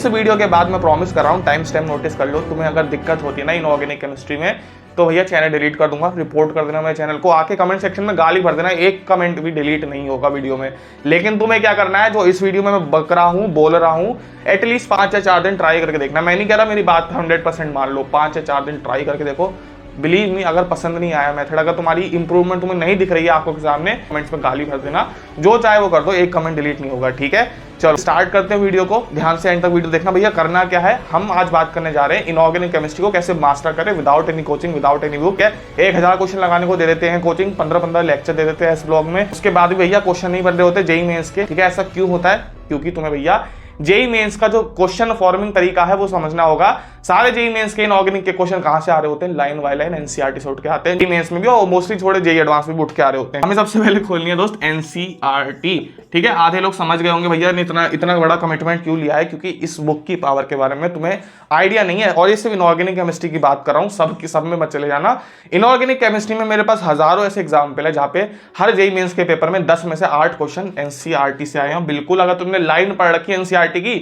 इस वीडियो के बाद मैं प्रॉमिस कर रहा हूँ, टाइम स्टैम्प नोटिस कर लो, तुम्हें अगर दिक्कत होती है ना इनऑर्गेनिक केमिस्ट्री में तो भैया चैनल डिलीट कर दूंगा, रिपोर्ट कर देना मेरे चैनल को, आके कमेंट सेक्शन में गाली भर देना, एक कमेंट भी डिलीट नहीं होगा वीडियो में। लेकिन तुम्हें क्या करना है, जो इस वीडियो में मैं बक रहा हूँ, बोल रहा हूँ, एटलीस्ट 5 या 4 दिन ट्राई करके देखना। मैं नहीं कह रहा मेरी बात 100% मान लो, 5 या 4 दिन ट्राई करके देखो। बिलीव मी, अगर पसंद नहीं आया मेथड, अगर तुम्हारी इंप्रूवमेंट तुम्हें नहीं दिख रही है आंखों के सामने, कमेंट्स में गाली भर देना, जो चाहे वो कर दो, एक कमेंट डिलीट नहीं होगा, ठीक है। चलो स्टार्ट करते हैं वीडियो को, ध्यान से एंड तक वीडियो देखना। भैया करना क्या है, हम आज बात करने जा रहे हैं इनऑर्गेनिक केमिस्ट्री को कैसे मास्टर करें without any coaching, without any book. 1000 question लगाने को दे देते हैं कोचिंग, 15-15 लेक्चर दे देते हैं इस ब्लॉग में, उसके बाद भी भैया क्वेश्चन नहीं बन रहे होते जेईई मेंस के, ठीक है। ऐसा क्यों होता है, क्योंकि तुम्हें भैया जेईई मेंस का जो क्वेश्चन फॉर्मिंग तरीका है वो समझना होगा। सारे जेईई मेंस के इनऑर्गेनिक के क्वेश्चन कहां से आ रहे होते हैं, लाइन बाय लाइन एनसीईआरटी से उठ के आते हैं। जेईई मेंस में भी और मोस्टली थोड़े जेईई एडवांस में भी उठ के आ रहे होते हैं। हमें सबसे पहले खोलनी है दोस्त एनसीईआरटी, ठीक है। आधे लोग समझ गए होंगे भैया ने इतना बड़ा कमिटमेंट क्यों लिया है, क्योंकि इस बुक की पावर के बारे में तुम्हें आइडिया नहीं है। और ये सिर्फ इनऑर्गेनिक केमिस्ट्री की बात कर रहा हूँ, सब में मत चले जाना। इनऑर्गेनिक केमिस्ट्री में मेरे पास हजारों ऐसे एग्जाम्पल है जहाँ पे हर जेईई मेंस के पेपर में 10 में से 8 क्वेश्चन एनसीईआरटी से आए हैं। बिल्कुल, अगर तुमने लाइन पढ़ रखी है एनसीईआरटी की,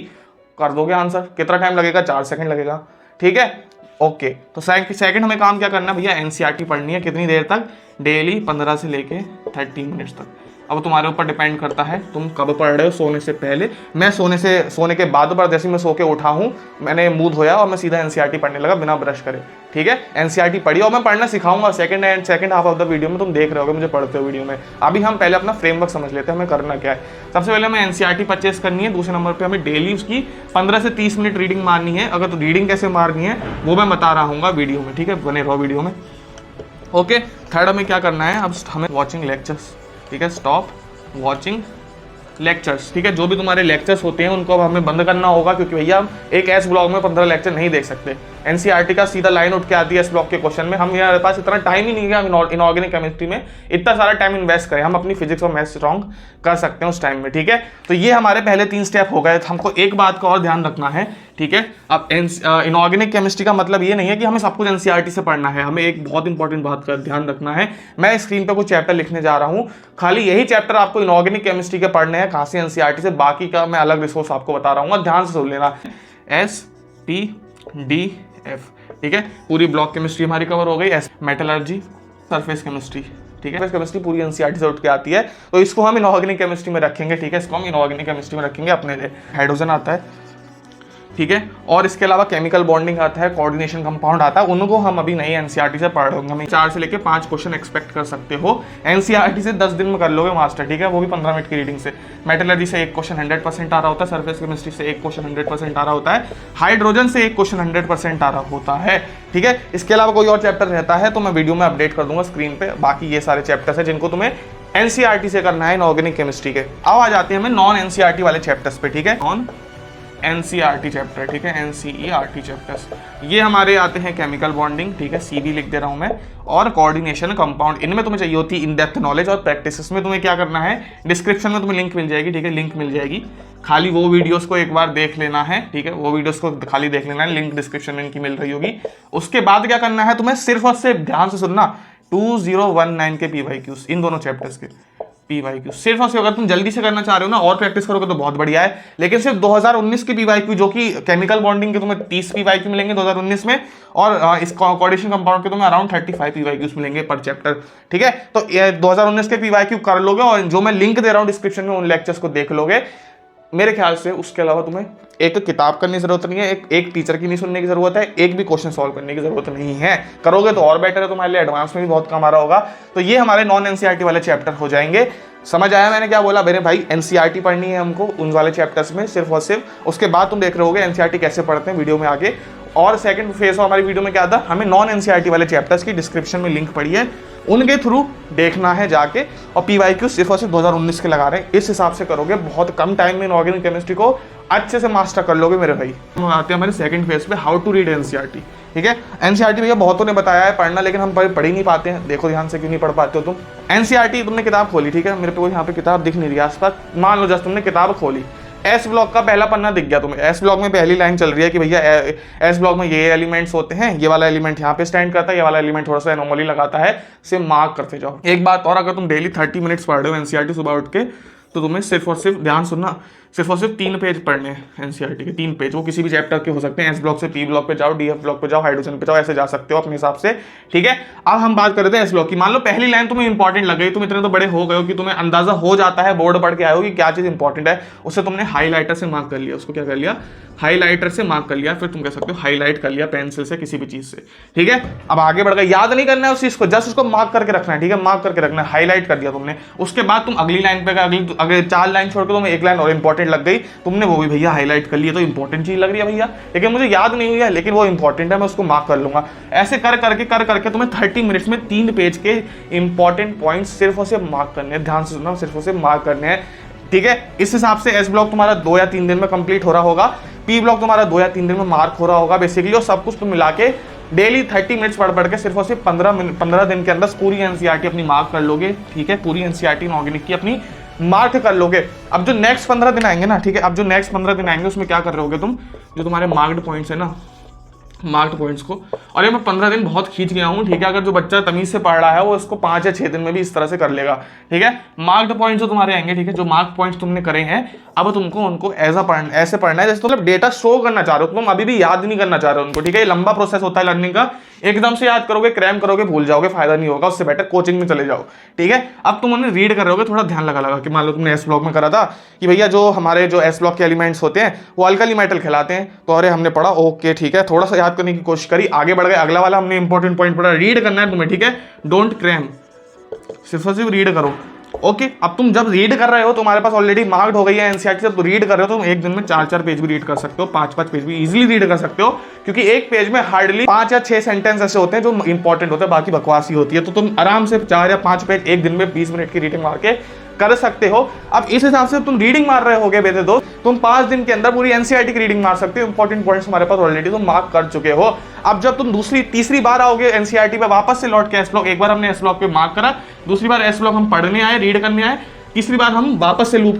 कर दोगे आंसर। कितना टाइम लगेगा, 4 सेकंड लगेगा, ठीक है। ओके, तो सेकंड हमें काम क्या करना है भैया, एनसीईआरटी पढ़नी है। कितनी देर तक, डेली 15 से लेके 30 मिनट्स तक। अब तुम्हारे ऊपर डिपेंड करता है तुम कब पढ़ रहे हो, सोने से पहले। मैं सोने के बाद पर जैसे मैं सो के उठा हूँ, मैंने मुंह धोया और मैं सीधा एनसीईआरटी पढ़ने लगा बिना ब्रश करे, ठीक है। एनसीईआरटी पढ़ी और मैं पढ़ना सिखाऊंगा second half of the video में, तुम देख रहे होगे मुझे पढ़ते हो वीडियो में। अभी हम पहले अपना फ्रेमवर्क समझ लेते हैं, हमें करना क्या है। सबसे पहले हमें एनसीईआरटी परचेस करनी है, दूसरे नंबर पर हमें डेली उसकी 15 से 30 मिनट रीडिंग मारनी है। अगर तो रीडिंग कैसे मारनी है वो मैं बता रहा हूँ वीडियो में, ठीक है, बने रहो वीडियो में। ओके, थर्ड हमें क्या करना है, अब हमें वॉचिंग लेक्चर्स, ठीक है, स्टॉप वॉचिंग लेक्चर्स, ठीक है। जो भी तुम्हारे लेक्चर्स होते हैं उनको अब हमें बंद करना होगा, क्योंकि भैया हम एक एस ब्लॉग में 15 लेक्चर नहीं देख सकते। एनसीईआरटी का सीधा लाइन उठ के आती है इस ब्लॉग के क्वेश्चन में। हमारे पास इतना टाइम ही नहीं है, हम इनऑर्गेनिक केमिस्ट्री में इतना सारा टाइम इन्वेस्ट करें। हम अपनी फिजिक्स और मैथ्स स्ट्रॉन्ग कर सकते हैं उस टाइम में, ठीक है। तो ये हमारे पहले 3 स्टेप हो गए। हमको एक बात का और ध्यान रखना है, ठीक है। अब इनऑर्गेनिक केमिस्ट्री का मतलब ये नहीं है कि हमें सब कुछ एनसीईआरटी से पढ़ना है। हमें एक बहुत इंपॉर्टेंट बात का ध्यान रखना है। मैं स्क्रीन पे कुछ चैप्टर लिखने जा रहा हूँ, खाली यही चैप्टर आपको इनऑर्गेनिक केमिस्ट्री के पढ़ने हैं, कहाँ से एनसीईआरटी से। बाकी का मैं अलग रिसोर्स आपको बता रहा हूँ, ध्यान से सुन लेना। SPDF, ठीक है। पूरी ब्लॉक केमिस्ट्री हमारी कवर हो गई। मेटलर्जी, सरफेस केमिस्ट्री, ठीक है। केमिस्ट्री पूरी एनसीईआरटी से उठ के आती है, तो इसको हम इनऑर्गेनिक केमिस्ट्री में रखेंगे, ठीक है। इसको हम इनऑर्गेनिक केमिस्ट्री में रखेंगे अपने लिए। हाइड्रोजन आता है, ठीक है। और इसके अलावा केमिकल बॉन्डिंग आता है, कोऑर्डिनेशन कंपाउंड आता है, उनको हम अभी नई एनसीईआरटी से पढ़ रहे होंगे। हम 4 से लेके 5 क्वेश्चन एक्सपेक्ट कर सकते हो एनसीईआरटी से। 10 दिन में कर लोगे मास्टर, ठीक है, वो भी 15 मिनट की रीडिंग से। मेटलर्जी से 1 क्वेश्चन 100% आ रहा होता है, सरफेस केमिस्ट्री से 1 क्वेश्चन 100% आ रहा होता है, हाइड्रोजन से 1 क्वेश्चन 100% आ रहा होता है, ठीक है। इसके अलावा कोई और चैप्टर रहता है तो मैं वीडियो में अपडेट कर दूंगा स्क्रीन पे। बाकी ये सारे चैप्टर्स है जिनको तुम्हें एनसीईआरटी से करना है इनऑर्गेनिक केमिस्ट्री के। अब आ जाते हैं हमें नॉन एनसीईआरटी वाले चैप्टर्स पे, ठीक है। नॉन एनसीईआरटी चैप्टर, ठीक है, एनसीईआरटी चैप्टर्स ये हमारे आते हैं केमिकल बॉन्डिंग, ठीक है, सी भी लिख दे रहा हूं मैं, और कोऑर्डिनेशन कंपाउंड। इनमें तुम्हें चाहिए होती है इन डेप्थ नॉलेज और प्रैक्टिस में तुम्हें क्या करना है, डिस्क्रिप्शन में तुम्हें लिंक मिल जाएगी, ठीक है, लिंक मिल जाएगी। खाली वो वीडियोस को एक बार देख लेना है, ठीक है, वो वीडियोस को खाली देख लेना है, लिंक डिस्क्रिप्शन में इनकी मिल रही होगी। उसके बाद क्या करना है तुम्हें, सिर्फ और सिर्फ ध्यान से सुनना, 2019 के PYQs, इन दोनों चैप्टर्स के PYQ सिर्फ और सिर्फ। अगर तुम जल्दी से करना चाह रहे हो ना और प्रैक्टिस करोगे तो बहुत बढ़िया है, लेकिन सिर्फ 2019 के PYQ, जो कि केमिकल बॉन्डिंग के तुम्हें 30 PYQ मिलेंगे 2019 में, और इस कोऑर्डिनेशन कंपाउंड के तुम्हें अराउंड 35 PYQs मिलेंगे पर चैप्टर, ठीक है। तो 2019 के PYQ कर लोगे और जो मैं लिंक दे रहा हूँ डिस्क्रिप्शन में उन लेक्चर्स को देख लोगे मेरे ख्याल से। उसके अलावा तुम्हें एक किताब करने की जरूरत नहीं है, एक टीचर की नहीं सुनने की जरूरत है, एक भी क्वेश्चन सॉल्व करने की जरूरत नहीं है। करोगे तो और बेटर है, तुम्हारे लिए एडवांस में भी बहुत काम आ रहा होगा। तो ये हमारे नॉन एनसीईआरटी वाले चैप्टर हो जाएंगे। समझ आया मैंने क्या बोला मेरे भाई, एनसीईआरटी पढ़नी है हमको उन वाले चैप्टर्स में सिर्फ और सिर्फ। उसके बाद तुम देख रहे होगे एनसीईआरटी कैसे पढ़ते हैं वीडियो में आगे। और सेकंड फेज हमारी वीडियो में क्या था, हमें नॉन एनसीईआरटी वाले चैप्टर्स की डिस्क्रिप्शन में लिंक पड़ी है, उनके थ्रू देखना है जाके। और PYQ सिर्फ और सिर्फ 2019 के लगा रहे हैं, इस हिसाब से करोगे बहुत कम टाइम में इनऑर्गेनिक केमिस्ट्री को अच्छे से मास्टर कर लोगे मेरे भाई। हम आते हैं हमारे सेकंड फेज पे, हाउ टू रीड एनसीईआरटी, ठीक है। एनसीईआरटी भैया बहुतों ने बताया है पढ़ना, लेकिन हम पढ़ ही नहीं पाते हैं। देखो ध्यान से, क्यों नहीं पढ़ पाते हो तुम। एनसीईआरटी तुमने किताब खोली, ठीक है, मेरे पे यहाँ पे किताब दिख नहीं रही आसपास, मान लो जस्ट तुमने किताब खोली, एस ब्लॉक का पहला पन्ना दिख गया तुम्हें। एस ब्लॉक में पहली लाइन चल रही है कि भैया एस ब्लॉक में ये एलिमेंट्स होते हैं, ये वाला एलिमेंट यहाँ पे स्टैंड करता है, ये वाला एलिमेंट थोड़ा सा एनोमली लगाता है, से मार्क करते जाओ। एक बात और, अगर तुम डेली 30 मिनट्स पढ़ रहे हो एनसीईआरटी सुबह उठ के, तो तुम्हें सिर्फ और सिर्फ ध्यान सुनना, सिर्फ और सिर्फ 3 पेज पढ़ने हैं एनसीईआरटी के, 3 पेज, वो किसी भी चैप्टर के हो सकते हैं। एस ब्लॉक से पी ब्लॉक पे जाओ, डीएफ ब्लॉक पे जाओ, हाइड्रोजन पे जाओ, ऐसे जा सकते हो अपने हिसाब से, ठीक है। अब हम बात करते हैं एस ब्लॉक की। मान लो पहली लाइन तुम्हें इंपॉर्टेंट लग गई, तुम इतने तो बड़े हो गए हो कि तुम्हें अंदाजा हो जाता है, बोर्ड पढ़ के आए हो कि क्या चीज इंपॉर्टेंट है, उससे तुमने हाईलाइटर से मार्क कर लिया, उसको क्या कर लिया, हाईलाइटर से मार्क कर लिया, फिर तुम कह सकते हो हाईलाइट कर लिया पेंसिल से, किसी भी चीज से, ठीक है। अब आगे बढ़ गए, याद नहीं करना है उस चीज को, जस्ट उसको मार्क करके रखना है, ठीक है, मार्क करके रखना है, हाईलाइट कर दिया तुमने। उसके बाद तुम अगली लाइन पे गए, अगले 4 लाइन छोड़ के तुम्हें एक लाइन और इंपॉर्टेंट लग गई, तुमने वो भी भैया हाईलाइट कर लिया, तो इंपॉर्टेंट चीज लग रही है भैया, लेकिन मुझे याद नहीं हुई है, लेकिन वो इंपॉर्टेंट है, मैं उसको मार्क कर लूंगा। ऐसे कर करके तुम्हें 30 मिनट्स में 3 पेज के इंपॉर्टेंट पॉइंट्स सिर्फ और सिर्फ मार्क करने हैं, ध्यान से सुनना, सिर्फ और सिर्फ मार्क करने हैं, ठीक है। इस हिसाब से एस ब्लॉक तुम्हारा 2 या 3 दिन में कंप्लीट हो रहा होगा, पी ब्लॉक तुम्हारा 2 या 3 दिन में मार्क हो रहा होगा बेसिकली, और सब कुछ तुम मिला के डेली 30 मिनट्स पढ़ के सिर्फ और सिर्फ 15 दिन के अंदर पूरी एनसीईआरटी अपनी मार्क कर लोगे, ठीक है, पूरी एनसीईआरटी इनऑर्गेनिक की अपनी मार्क कर लोगे। अब जो नेक्स्ट 15 दिन आएंगे ना, ठीक है, अब जो नेक्स्ट 15 दिन आएंगे उसमें क्या कर रहे होगे तुम, जो तुम्हारे मार्क्ड पॉइंट्स है ना, मार्क्ड पॉइंट्स को, और ये मैं 15 दिन बहुत खींच गया हूँ, ठीक है, अगर जो बच्चा तमीज से पढ़ रहा है वो इसको 5 या 6 दिन में भी इस तरह से कर लेगा, ठीक है। मार्क्ड पॉइंट्स जो तुम्हारे आएंगे, ठीक है, जो मार्क पॉइंट्स तुमने करे हैं, अब तुमको उनको ऐसे पढ़ना है जैसे तुम मतलब डेटा शो करना चाह रहे हो, तुम अभी भी याद नहीं करना चाह रहे हो उनको, ठीक है। ये लंबा प्रोसेस होता है लर्निंग का, एकदम से याद करोगे, क्रैम करोगे, भूल जाओगे, फायदा नहीं होगा, उससे बेटर कोचिंग में चले जाओ, ठीक है। अब तुम उन्हें रीड कर रहे होगे, थोड़ा ध्यान लगा कि मान लो तुमने एस ब्लॉक में करा था कि भैया जो हमारे जो एस ब्लॉक के एलिमेंट्स होते हैं वो अल्कली मेटल कहलाते हैं, तो अरे हमने पढ़ा, ओके ठीक है, थोड़ा सा याद करने की कोशिश करी, आगे बढ़ गए, अगला वाला हमने इंपॉर्टेंट पॉइंट पढ़ा, रीड करना है तुम्हें, ठीक है, डोंट क्रैम, सिर्फ और सिर्फ रीड करो, ओके। अब तुम जब रीड कर रहे हो, तुम्हारे पास ऑलरेडी मार्क्ड हो गई है एनसीईआरटी, जब रीड कर रहे हो तुम एक दिन में 4-4 पेज भी रीड कर सकते हो, 5-5 पेज भी इजीली रीड कर सकते हो, क्योंकि एक पेज में हार्डली 5 या 6 सेंटेंस ऐसे होते हैं जो इंपॉर्टेंट होते हैं, बाकी बकवास ही होती है, तो तुम आराम से 4 या 5 पेज एक दिन में 20 मिनट की रीडिंग मार के कर सकते हो। अब इस हिसाब से तुम रीडिंग मार रहे होगे बेटे दोस्त, तुम 5 दिन के अंदर पूरी एनसीईआरटी की रीडिंग मार सकते हो, इंपॉर्टेंट पॉइंट्स हमारे पास ऑलरेडी तुम मार्क कर चुके हो। अब जब तुम तीसरी बार आओगे एनसीईआरटी पे वापस से लौट के एस ब्लॉक, एक बार हमने एस ब्लॉक पे मार्क करा, दूसरी बार एस ब्लॉक हम पढ़ने आए, रीड करने आए, तीसरी बार हम वापस से लूप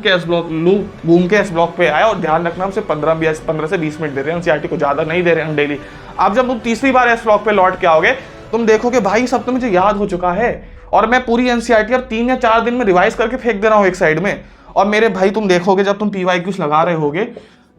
घूम के एस ब्लॉक पे आए, और ध्यान रखना हमसे 15 से 20 मिनट दे रहे हैं एनसीईआरटी को, ज्यादा नहीं दे रहे हैं डेली। अब जब तुम तीसरी बार एस ब्लॉक पे लौट के आओगे, तुम देखोगे भाई सब तो मुझे याद हो चुका है, और मैं पूरी एनसीईआरटी अब 3 या 4 दिन में रिवाइज करके फेंक दे रहा हूँ एक साइड में। और मेरे भाई तुम देखोगे जब तुम पीवाईक्यूज लगा रहे होगे,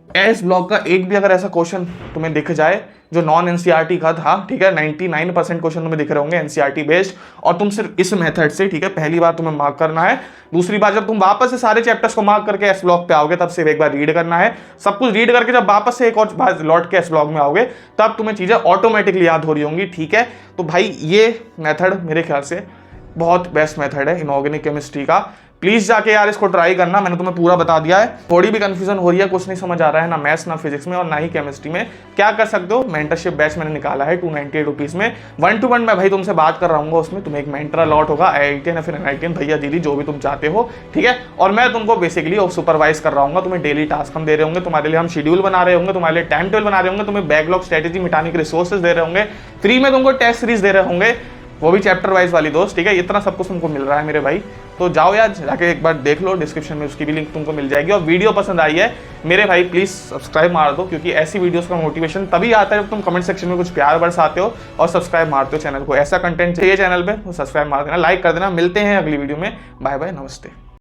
एस ब्लॉक का एक भी अगर ऐसा क्वेश्चन तुम्हें दिख जाए जो नॉन एनसीईआरटी का था, ठीक है, 99% क्वेश्चन तुम्हें दिख रहे होंगे एनसीईआरटी बेस्ड, और तुम सिर्फ इस मेथड से, ठीक है, पहली बार तुम्हें मार्क करना है, दूसरी बार जब तुम वापस से सारे चैप्टर्स को मार्क करके एस ब्लॉक पे आओगे तब सिर्फ एक बार रीड करना है, सब कुछ रीड करके जब वापस से एक और बार लौट के एस ब्लॉक में आओगे तब तुम्हें चीजें ऑटोमेटिकली याद हो रही होंगी, ठीक है। तो भाई ये मेथड मेरे ख्याल से बहुत बेस्ट मेथड है इनऑर्गेनिक केमिस्ट्री का, प्लीज जाके यार इसको ट्राई करना, मैंने तुम्हें पूरा बता दिया है। थोड़ी भी कंफ्यूजन हो रही है, कुछ नहीं समझ आ रहा है ना मैथ्स ना फिजिक्स में और ना ही केमिस्ट्री में, क्या कर सकते हो, मेंटरशिप बैच मैंने निकाला है 298 रुपीज में, 1-to-1 मैं भाई तुमसे बात कर रहा हूँ, उसमें तुम्हें एक मेंटर अलॉट होगा, IITian या फिर NITian भैया दीदी जो भी तुम चाहते हो, ठीक है, और मैं तुमको बेसिकली सुपरवाइज कर रहा हूँ, तुम्हें डेली टास्क हम दे रहे होंगे, तुम्हारे लिए हम शेड्यूल बना रहे होंगे, तुम्हारे लिए टाइम टेबल बना रहे होंगे, तुम्हें बैकलॉग स्ट्रेटेजी मिटाने के रिसोर्सेज दे रहे होंगे, फ्री में तुमको टेस्ट सीरीज दे रहे होंगे, वो भी चैप्टर वाइज वाली दोस्त, ठीक है, इतना सब कुछ तुमको मिल रहा है मेरे भाई, तो जाओ यार जाके एक बार देख लो, डिस्क्रिप्शन में उसकी भी लिंक तुमको मिल जाएगी। और वीडियो पसंद आई है मेरे भाई प्लीज सब्सक्राइब मार दो, क्योंकि ऐसी वीडियोस का मोटिवेशन तभी आता है जब तुम कमेंट सेक्शन में कुछ प्यार बरसाते हो और सब्सक्राइब मारते हो चैनल को। ऐसा कंटेंट चाहिए चैनल पे तो सब्सक्राइब मार देना, लाइक कर देना। मिलते हैं अगली वीडियो में, बाय बाय, नमस्ते।